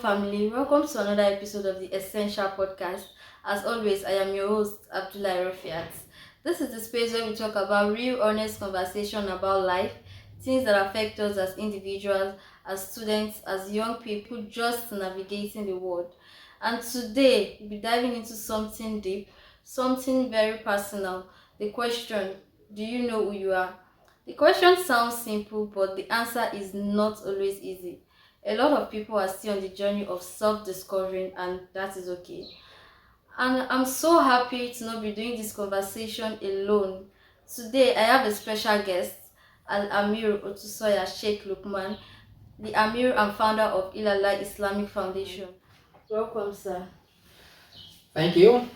family. Welcome to another episode of the Essential Podcast. As always, I am your host, Abdullah Rafiat. This is the space where we talk about real, honest conversation about life, things that affect us as individuals, as students, as young people just navigating the world. And today, we'll be diving into something deep, something very personal. The question, do you know who you are? The question sounds simple, but the answer is not always easy. A lot of people are still on the journey of self-discovering, and that is okay. And I'm so happy to not be doing this conversation alone. Today I have a special guest, Al Ameer Otusanya Sheikh Luqman, the Amir and founder of Ilala Islamic Foundation. Welcome, sir. Thank you.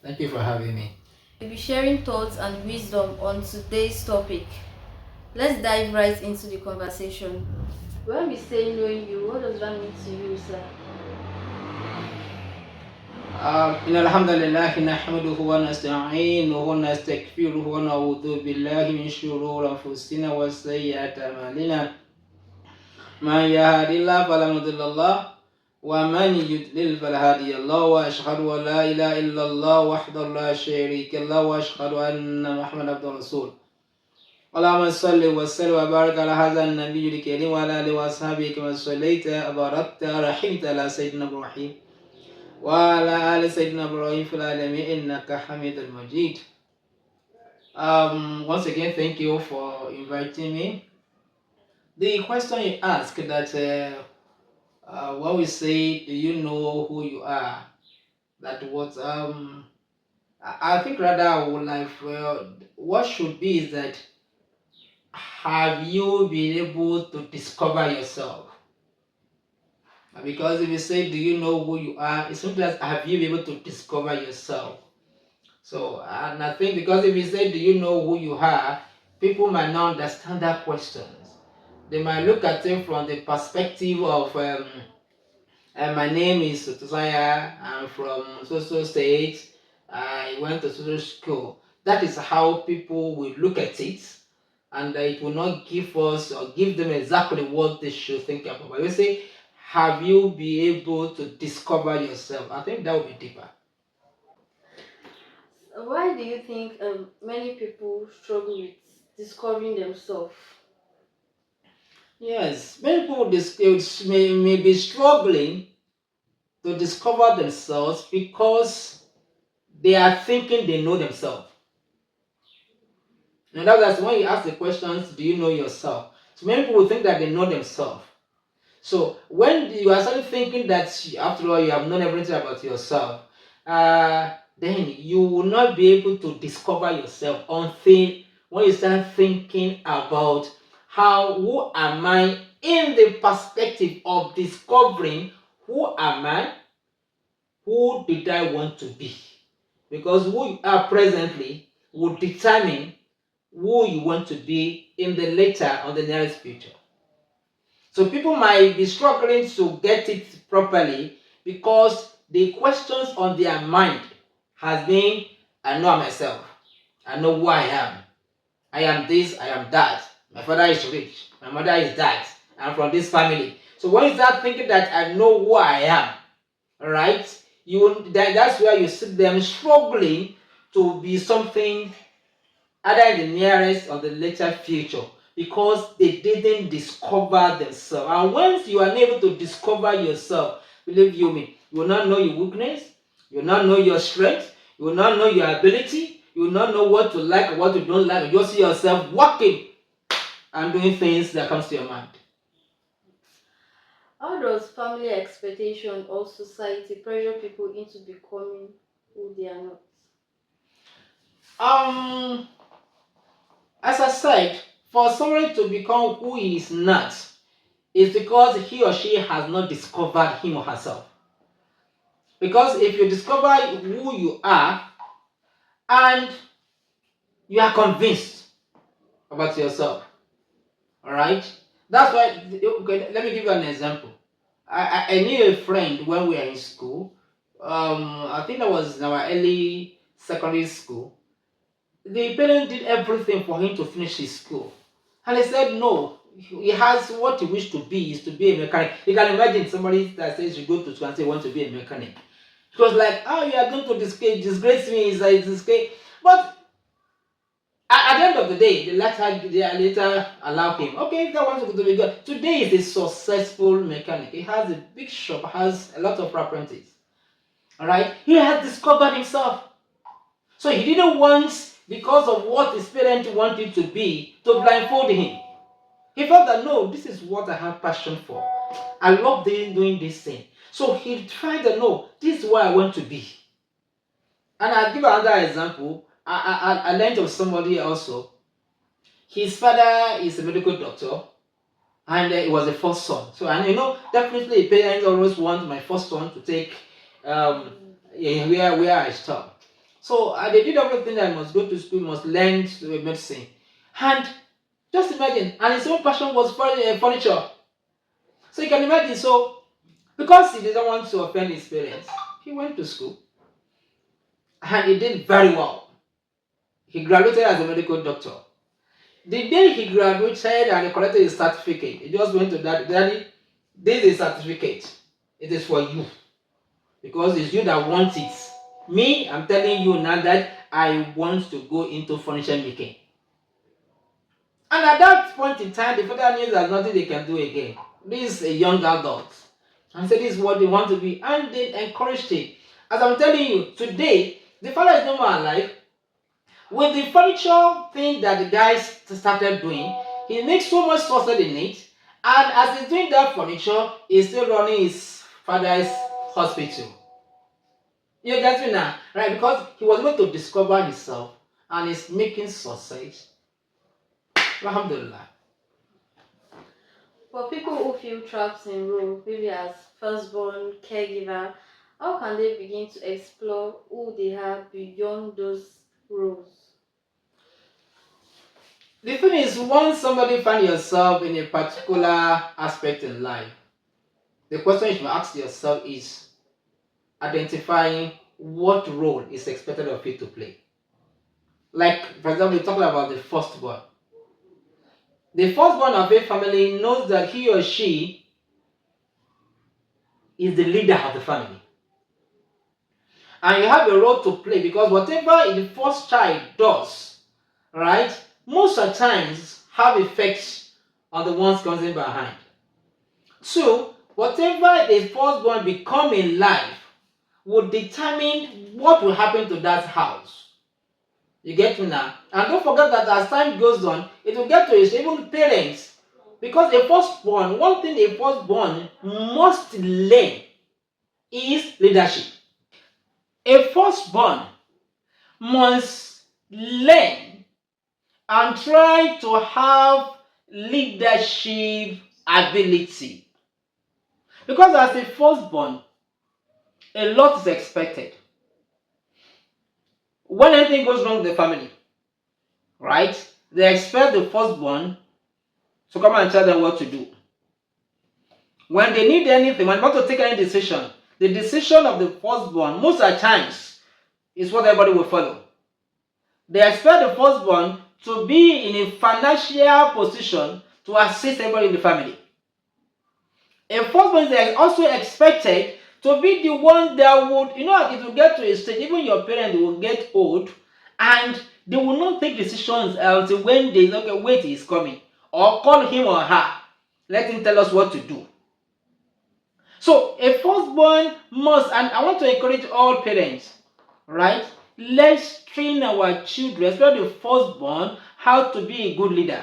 Thank you for having me. We'll be sharing thoughts and wisdom on today's topic. Let's dive right into the conversation. When we say knowing you, what does that mean to you, sir? إن الحمد لله نحمده ونستعينه ونستغفره ونعوذ بالله من شرور أنفسنا وسيئات أعمالنا من يهد الله فلا مضل له ومن يضلل فلا هادي له وأشهد أن لا إله إلا الله وحده لا شريك له وأشهد أن محمدا عبده ورسوله اللهم صل وسلم وبارك على هذا النبي الكريم وعلى آله وأصحابه كما صليت وباركت ورحمت على سيدنا إبراهيم وعلى آل سيدنا إبراهيم في العالمين إنك حميد مجيد. Once again, thank you for inviting me. The question you asked that when we say, do you know who you are? That what I think rather I would like what should be is that have you been able to discover yourself? Because if you say, do you know who you are? It's not just have you been able to discover yourself. So, and I think because if you say, do you know who you are? People might not understand that questions. They might look at it from the perspective of, my name is Otusanya, I'm from so state, I went to social school. That is how people will look at it, and it will not give us or give them exactly what they should think about. But we say, have you been able to discover yourself? I think that would be deeper. Why do you think many people struggle with discovering themselves? Yes, many people may be struggling to discover themselves because they are thinking they know themselves. And that's when you ask the questions, do you know yourself? So many people think that they know themselves. So when you are starting thinking that after all you have known everything about yourself, then you will not be able to discover yourself until when you start thinking about who am I in the perspective of discovering who am I, who did I want to be? Because who you are presently will determine who you want to be in the later or the nearest future. So people might be struggling to get it properly because the questions on their mind has been, I know myself, I know who I am this, I am that, my father is rich, my mother is that, I'm from this family. So when you start thinking that I know who I am, right, that's where you see them struggling to be something either in the nearest or the later future because they didn't discover themselves. And once you are unable to discover yourself, believe you me, you will not know your weakness, you will not know your strength, you will not know your ability, you will not know what to like or what to don't like. You just see yourself walking and doing things that comes to your mind. How does family expectation or society pressure people into becoming who they are not? As I said, for someone to become who he is not, is because he or she has not discovered him or herself. Because if you discover who you are and you are convinced about yourself, all right, that's why. Okay, let me give you an example. I knew a friend when we were in school. I think that was in our early secondary school. The parents did everything for him to finish his school, and he said no. he has what he wishes to be is to be a mechanic. You can imagine somebody that says you go to school and say you want to be a mechanic. It was like, oh, you are going to disgrace me, is a disgrace. But at the end of the day, they later allow him. Okay, if that wants to be good. Today is a successful mechanic. He has a big shop, has a lot of apprentices. Alright? He has discovered himself. So he didn't want, because of what his parents wanted to be, to blindfold him. He felt that no, this is what I have passion for. I love doing this thing. So he tried to know, this is what I want to be. And I'll give another example. I learned of somebody also. His father is a medical doctor, and he was the first son. So, and definitely parents always want my first son to take where I stop. So they did everything. I must go to school, must learn medicine, and just imagine. And his own passion was for furniture. So you can imagine. So because he didn't want to offend his parents, he went to school, and he did very well. He graduated as a medical doctor. The day he graduated and he collected his certificate, he just went to daddy, this is a certificate. It is for you. Because it's you that want it. Me, I'm telling you now that I want to go into furniture making. And at that point in time, the father knew there's nothing they can do again. This is a young adult. And said this is what they want to be. And they encouraged him. As I'm telling you, today, the father is no more alive. With the furniture thing that the guys started doing, he makes so much success in it. And as he's doing that furniture, he's still running his father's hospital. You get me now? Right? Because he was able to discover himself and is making success. Alhamdulillah. For people who feel trapped in role, maybe as firstborn, caregiver, how can they begin to explore who they are beyond those roles? The thing is, once somebody find yourself in a particular aspect in life, the question you should ask yourself is identifying what role is expected of you to play. Like, for example, we're talking about the firstborn. The firstborn of a family knows that he or she is the leader of the family. And you have a role to play because whatever the first child does, right, most of the times have effects on the ones coming behind. So, whatever the firstborn become in life will determine what will happen to that house. You get me now? And don't forget that as time goes on, it will get to even parents. Because a firstborn, one thing a firstborn must learn is leadership. A firstborn must learn and try to have leadership ability. Because as a firstborn, a lot is expected. When anything goes wrong with the family, right, they expect the firstborn to come and tell them what to do. When they need anything, when they want to take any decision, the decision of the firstborn, most of the times, is what everybody will follow. They expect the firstborn to be in a financial position to assist everybody in the family. A firstborn is also expected to be the one that would, it will get to a stage, even your parents will get old, and they will not take decisions until when they look at wait is coming, or call him or her, let him tell us what to do. So a firstborn must, and I want to encourage all parents, right? Let's train our children, especially the firstborn, how to be a good leader.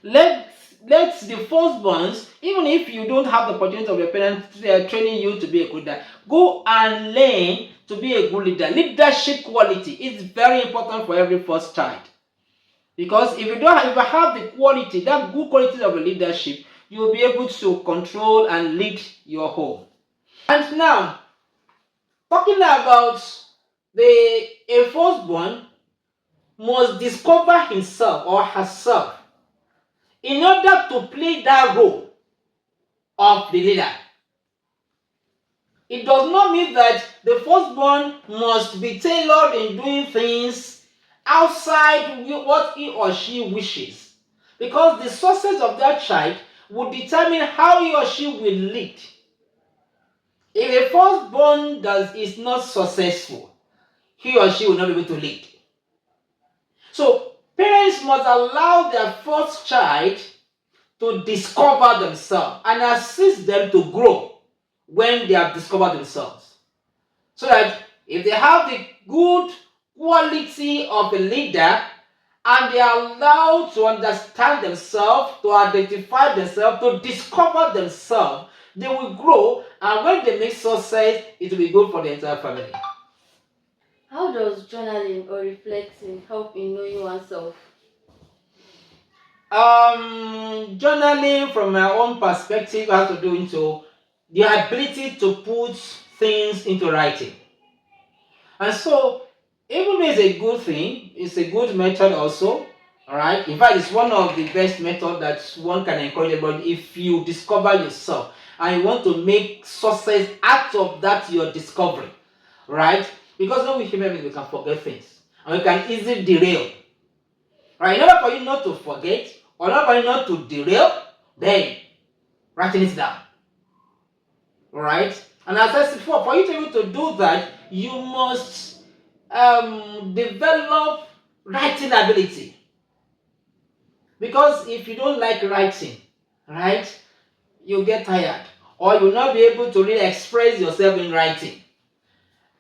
Let the firstborns, even if you don't have the opportunity of your parents training you to be a good leader, go and learn to be a good leader. Leadership quality is very important for every first child. Because if you have the quality, that good quality of leadership, you will be able to control and lead your home. And now, talking about a firstborn must discover himself or herself in order to play that role of the leader. It does not mean that the firstborn must be tailored in doing things outside what he or she wishes. because the success of that child will determine how he or she will lead. If a firstborn is not successful, he or she will not be able to lead. So parents must allow their first child to discover themselves and assist them to grow when they have discovered themselves. So that if they have the good quality of a leader and they are allowed to understand themselves, to identify themselves, to discover themselves, they will grow, and when they make success, it will be good for the entire family. How does journaling or reflecting help in knowing oneself? Journaling from my own perspective has to do into the ability to put things into writing. And so, even though it's a good thing, it's a good method also. All right. In fact, it's one of the best methods that one can encourage everybody. If you discover yourself and you want to make success out of that your discovery, right? Because when we human beings, we can forget things and we can easily derail. Right? In order for you not to forget, or in order for you not to derail, then writing it down. Right? And as I said before, for you to be able to do that, you must develop writing ability. Because if you don't like writing, right, you get tired, or you will not be able to really express yourself in writing.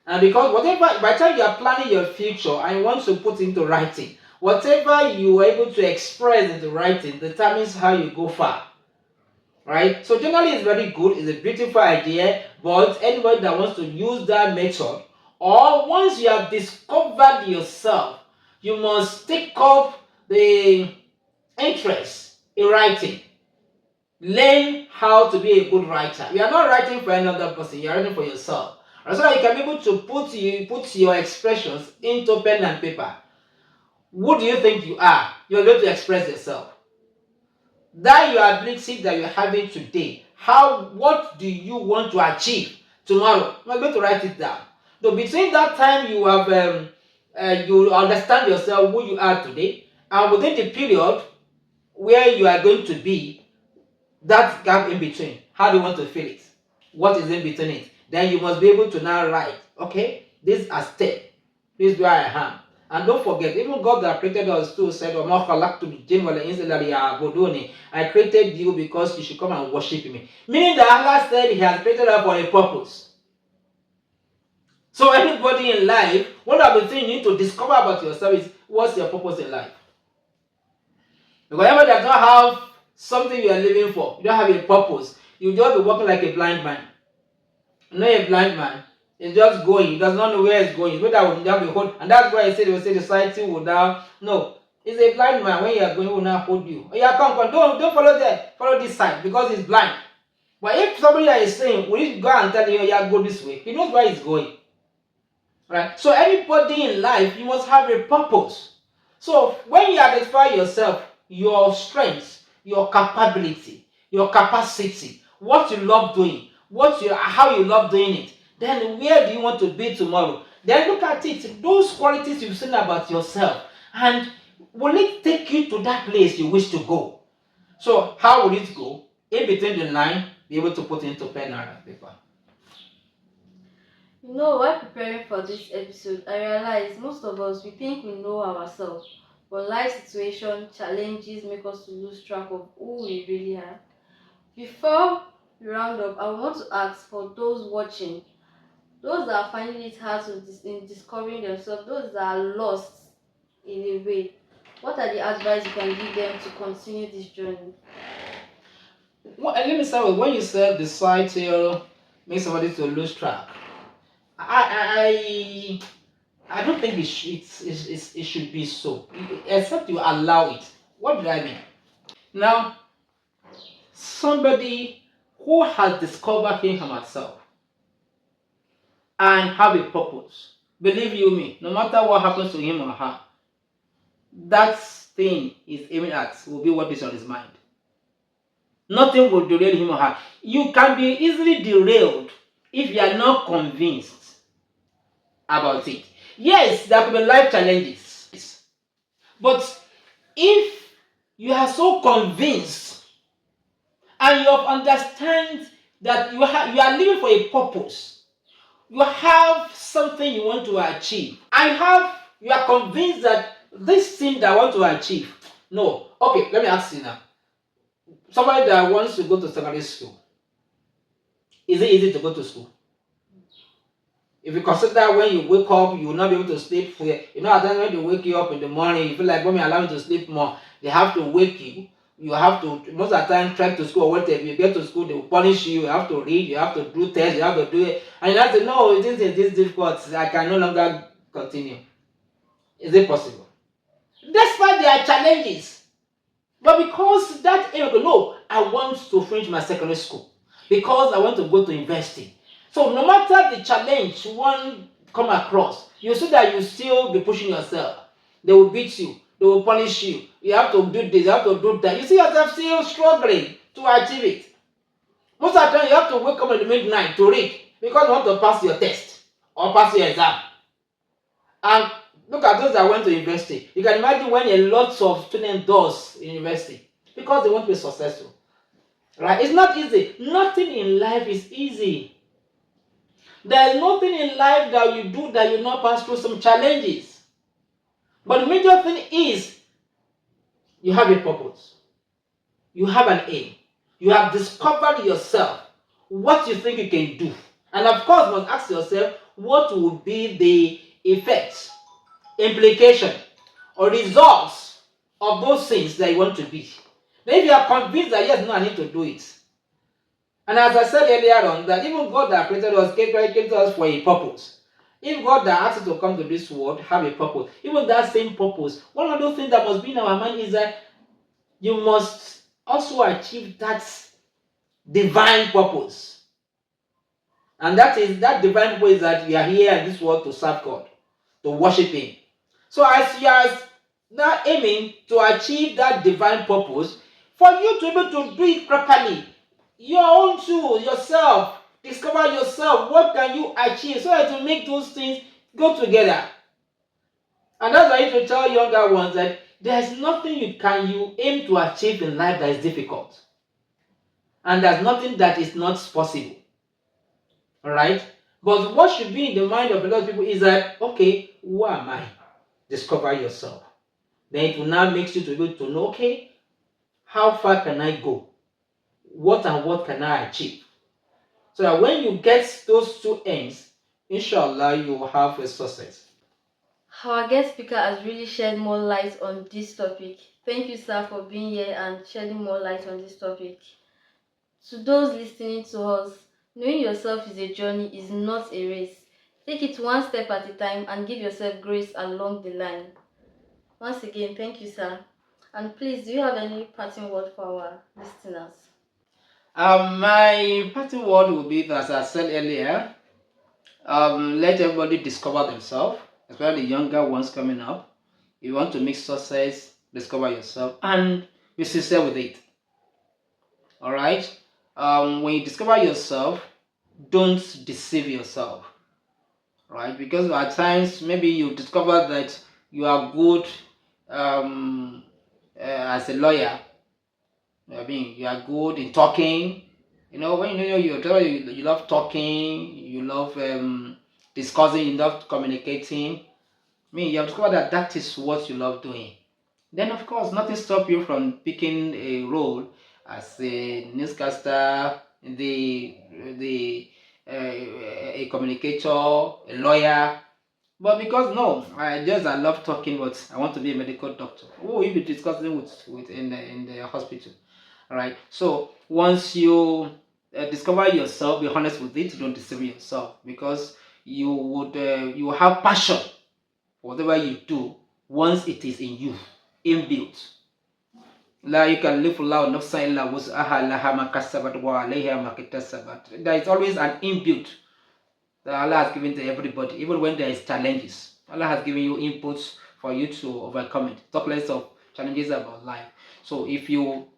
And because whatever, by the time you are planning your future and you want to put into writing, whatever you are able to express into writing determines how you go far. Right? So journaling is very good, it's a beautiful idea, but anybody that wants to use that method, or once you have discovered yourself, you must take up the interest in writing. Learn how to be a good writer. You are not writing for another person, you are writing for yourself. So that you can be able to put your expressions into pen and paper. Who do you think you are? You are going to express yourself. That your ability that you're having today, what do you want to achieve tomorrow? I'm going to write it down. So between that time you have you understand yourself who you are today, and within the period where you are going to be, that gap in between, how do you want to feel it? What is in between it? Then you must be able to now write, okay, this is a step, this is where I am. And don't forget, even God that created us too said, I created you because you should come and worship me. Meaning that Allah said He has created us for a purpose. So everybody in life, one of the things you need to discover about yourself is what's your purpose in life. Because everybody does not have something you are living for. You don't have a purpose. You just be walking like a blind man. You know, a blind man is just going. He does not know where he's going. Whether will not be hold, and that's why I say they will say the society will now. No, it's a blind man. When you are going, he will not hold you. Oh, yeah, come, don't follow there. Follow this side because he's blind. But if somebody is saying, will you go and tell him, yeah, go this way? He knows where he's going. Right? So anybody in life, you must have a purpose. So when you identify yourself, your strengths, your capability, your capacity, what you love doing, how you love doing it, then where do you want to be tomorrow? Then look at it, those qualities you've seen about yourself, and will it take you to that place you wish to go? So how will it go? In between the line, be able to put into pen and paper. While preparing for this episode, I realized most of us we think we know ourselves, but life situation challenges make us to lose track of who we really are. Before we round up, I want to ask for those watching, those that are finding it hard in discovering themselves, those that are lost in a way, what are the advice you can give them to continue this journey? Well, let me start with when you said decide to make somebody to lose track. I don't think it should be so, except you allow it. What do I mean? Now, somebody who has discovered him or herself and have a purpose, believe you me, no matter what happens to him or her, that thing he's aiming at will be what is on his mind. Nothing will derail him or her. You can be easily derailed if you are not convinced about it. Yes, there could be life challenges, but if you are so convinced and you understand that you are living for a purpose. You have something you want to achieve. You are convinced that this thing that I want to achieve. No. Okay, let me ask you now. Somebody that wants to go to secondary school, is it easy to go to school? If you consider when you wake up, you will not be able to sleep. At times when they wake you up in the morning, you feel like, mommy, allow me to sleep more. They have to wake you. You have to, most of the time, trek to school or whatever. You get to school, they will punish you. You have to read, you have to do tests, you have to do it. And you have to know, this is this difficult. I can no longer continue. Is it possible? Despite there are challenges. But because that no, I want to finish my secondary school. Because I want to go to university. So no matter the challenge one come across, you see that you still be pushing yourself. They will beat you, they will punish you. You have to do this, you have to do that. You see yourself still struggling to achieve it. Most of the time you have to wake up in the midnight to read because you want to pass your test or pass your exam. And look at those that went to university. You can imagine when a lot of students does in university because they want to be successful. Right? It's not easy. Nothing in life is easy. There is nothing in life that you do that you not pass through some challenges. But the major thing is you have a purpose. You have an aim. You have discovered yourself, what you think you can do. And of course, you must ask yourself, what will be the effects, implication, or results of those things that you want to be. Then if you are convinced that yes, no, I need to do it. And as I said earlier on, that even God that created us, created us for a purpose. If God that asked us to come to this world have a purpose, even that same purpose, one of those things that must be in our mind is that you must also achieve that divine purpose. And that divine purpose that you are here in this world to serve God, to worship Him. So as you are now aiming to achieve that divine purpose, for you to be able to do it properly, your own tool, yourself, discover yourself, what can you achieve so that to make those things go together. And that's why I need to tell younger ones that there's nothing you aim to achieve in life that is difficult. And there's nothing that is not possible. Alright? But what should be in the mind of a lot of people is that, okay, who am I? Discover yourself. Then it will now make you to be able to know, okay, how far can I go? What and what can I achieve? So that when you get those two ends, inshallah, you will have a success. Our guest speaker has really shed more light on this topic. Thank you, sir, for being here and shedding more light on this topic. To those listening to us, knowing yourself is a journey, is not a race. Take it one step at a time and give yourself grace along the line. Once again, thank you, sir. And please, do you have any parting word for our listeners? My parting word will be, as I said earlier, let everybody discover themselves, especially the younger ones coming up. If you want to make success, discover yourself and be sincere with it. Alright? When you discover yourself, don't deceive yourself. Right? Because at times maybe you discover that you are good as a lawyer. I mean, you are good in talking. When you love talking, you love discussing, you love communicating. I mean, you have discovered that that is what you love doing. Then, of course, nothing stops you from picking a role as a newscaster, a communicator, a lawyer. But because no, I love talking, but I want to be a medical doctor. Oh, you'll be discussing with in the hospital. All right. So once you discover yourself, be honest with it. Don't deceive yourself because you have passion for whatever you do once it is in you, inbuilt. La yukallifu Allahu nafsan illa wus'aha laha ma kasabat wa 'alayha ma iktasabat. There is always an inbuilt that Allah has given to everybody, even when there is challenges. Allah has given you inputs for you to overcome it. Talk less of challenges about life. So if you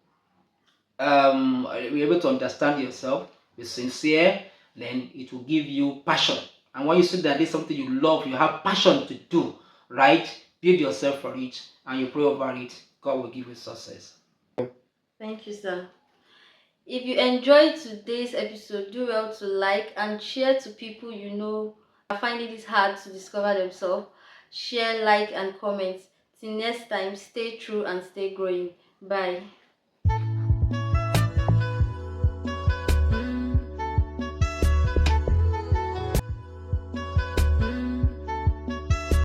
be able to understand yourself, be sincere, then it will give you passion. And when you see that it's something you love, you have passion to do, right? Build yourself for it and you pray over it. God will give you success. Thank you, sir. If you enjoyed today's episode, do well to like and share to people you know are finding it hard to discover themselves. Share, like, and comment. Till next time, stay true and stay growing. Bye.